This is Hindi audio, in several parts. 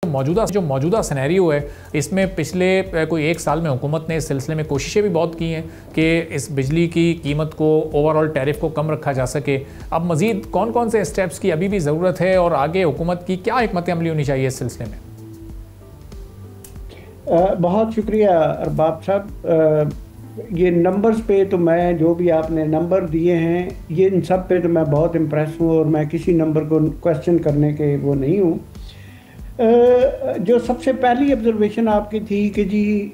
जो मौजूदा सिनेरियो है, इसमें पिछले कोई एक साल में हुकूमत ने इस सिलसिले में कोशिशें भी बहुत की हैं कि इस बिजली की कीमत को, ओवरऑल टैरिफ को कम रखा जा सके। अब मज़ीद कौन कौन से स्टेप्स की अभी भी ज़रूरत है और आगे हुकूमत की क्या हिकमत अमली होनी चाहिए इस सिलसिले में? बहुत शुक्रिया अरबाब साहब। ये नंबर्स पे तो मैं, जो भी आपने नंबर दिए हैं, ये इन सब पे तो मैं बहुत इम्प्रेस हूँ और मैं किसी नंबर को क्वेश्चन करने के वो नहीं हूँ। जो सबसे पहली ऑब्जर्वेशन आपकी थी कि जी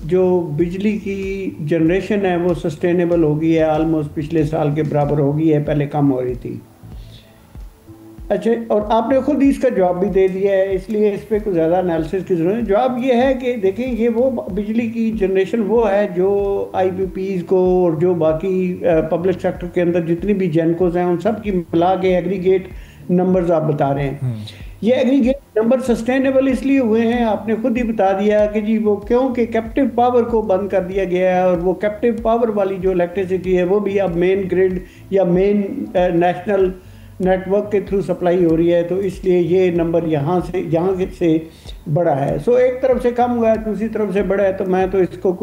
जो बिजली की जनरेशन है वो सस्टेनेबल हो गई है, आलमोस्ट पिछले साल के बराबर हो गई है, पहले कम हो रही थी। अच्छा, और आपने खुद ही इसका जवाब भी दे दिया है, इसलिए इस पर कुछ ज़्यादा एनालिसिस की ज़रूरत है। जवाब ये है कि देखिए, ये वो बिजली की जनरेशन वो है जो आईपीपीज़ को और जो बाकी पब्लिक सेक्टर के अंदर जितनी भी जेनकोज हैं उन सब की मिला के एग्रीगेट नंबर्स आप बता रहे हैं। ये एग्रीगेट नंबर सस्टेनेबल इसलिए हुए हैं, आपने खुद ही बता दिया कि जी वो क्योंकि कैप्टिव पावर को बंद कर दिया गया है और वो कैप्टिव पावर वाली जो इलेक्ट्रिसिटी है वो भी अब मेन ग्रिड या मेन नेशनल नेटवर्क के थ्रू सप्लाई हो रही है, तो इसलिए ये नंबर यहाँ से बड़ा है। सो एक तरफ से कम हुआ है, दूसरी तरफ से बड़ा है, तो मैं तो इसको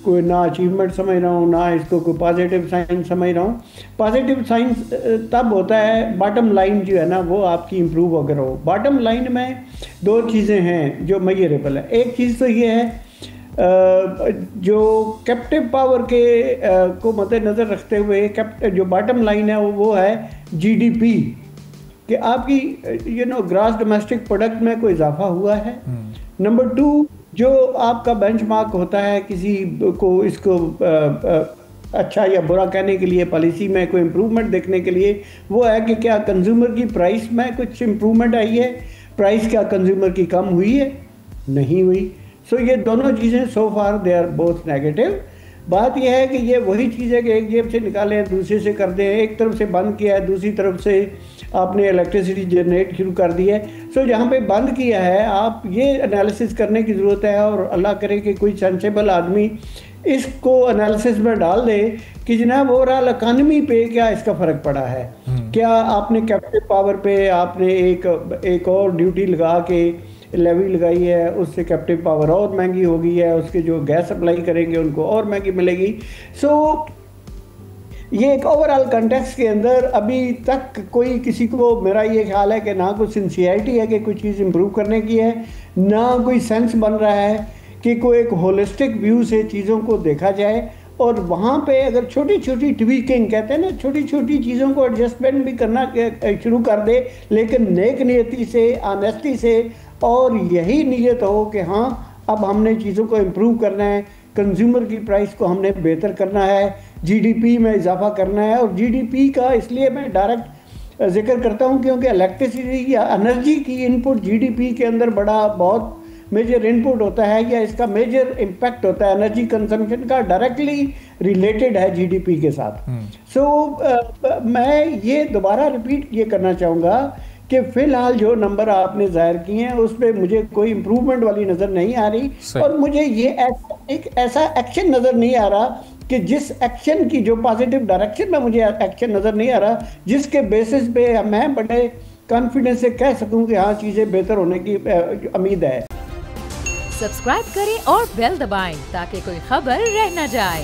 कोई ना अचीवमेंट समझ रहा हूँ, ना इसको कोई पॉजिटिव साइन समझ रहा हूँ। पॉजिटिव साइन तब होता है, बॉटम लाइन जो है ना वो आपकी इम्प्रूव अगर हो। बॉटम लाइन में दो चीज़ें हैं जो मेजरेबल है। एक चीज़ तो ये है जो कैप्टिव पावर के को मद्देनज़र रखते हुए जो बॉटम लाइन है वो है जीडीपी, कि आपकी ग्रॉस डोमेस्टिक प्रोडक्ट में कोई इजाफा हुआ है। नंबर 2, जो आपका बेंचमार्क होता है किसी को इसको अच्छा या बुरा कहने के लिए, पॉलिसी में कोई इम्प्रूवमेंट देखने के लिए, वो है कि क्या कंज्यूमर की प्राइस में कुछ इम्प्रूवमेंट आई है, प्राइस क्या कंज्यूमर की कम हुई है, नहीं हुई। सो ये दोनों चीज़ें सो फार दे आर बोथ नेगेटिव। बात यह है कि ये वही चीज़ है कि एक जेब से निकाले हैं दूसरे से कर दें, एक तरफ से बंद किया है दूसरी तरफ से आपने इलेक्ट्रिसिटी जनरेट शुरू कर दी है। सो जहाँ पे बंद किया है, आप ये एनालिसिस करने की ज़रूरत है, और अल्लाह करे कि कोई सेंसेबल आदमी इसको एनालिसिस में डाल दे कि जनाब ओवरऑल इकानमी पे क्या इसका फ़र्क पड़ा है। क्या आपने कैप्टिव पावर पे आपने एक और ड्यूटी लगा के लेवी लगाई है, उससे कैप्टिव पावर और महंगी हो गई है, उसके जो गैस सप्लाई करेंगे उनको और महंगी मिलेगी। सो ये एक ओवरऑल कंटेक्स्ट के अंदर अभी तक कोई किसी को, मेरा ये ख्याल है कि ना कोई सिंसियरिटी है कि कोई चीज़ इम्प्रूव करने की है, ना कोई सेंस बन रहा है कि कोई एक होलिस्टिक व्यू से चीज़ों को देखा जाए। और वहाँ पे अगर छोटी छोटी ट्वीकिंग कहते हैं ना, छोटी छोटी चीज़ों को एडजस्टमेंट भी करना शुरू कर दे, लेकिन नेक नियति से, ऑनेस्टी से, और यही नीयत हो कि हाँ अब हमने चीज़ों को इम्प्रूव करना है, कंज्यूमर की प्राइस को हमने बेहतर करना है, जीडीपी में इजाफा करना है। और जीडीपी का इसलिए मैं डायरेक्ट जिक्र करता हूँ क्योंकि इलेक्ट्रिसिटी या एनर्जी की इनपुट जीडीपी के अंदर बहुत मेजर इनपुट होता है, या इसका मेजर इम्पैक्ट होता है एनर्जी कंजम्पशन का, डायरेक्टली रिलेटेड है जीडीपी के साथ। सो मैं ये दोबारा रिपीट ये करना चाहूँगा कि फ़िलहाल जो नंबर आपने ज़ाहिर किए हैं उस पर मुझे कोई इम्प्रूवमेंट वाली नज़र नहीं आ रही, और मुझे ये एक ऐसा एक्शन नज़र नहीं आ रहा कि जिस एक्शन की, जो पॉजिटिव डायरेक्शन में मुझे एक्शन नज़र नहीं आ रहा, जिसके बेसिस पे मैं बड़े कॉन्फिडेंस से कह सकूं कि हाँ चीज़ें बेहतर होने की उम्मीद है। सब्सक्राइब करें और बेल दबाएं ताकि कोई खबर रह न जाए।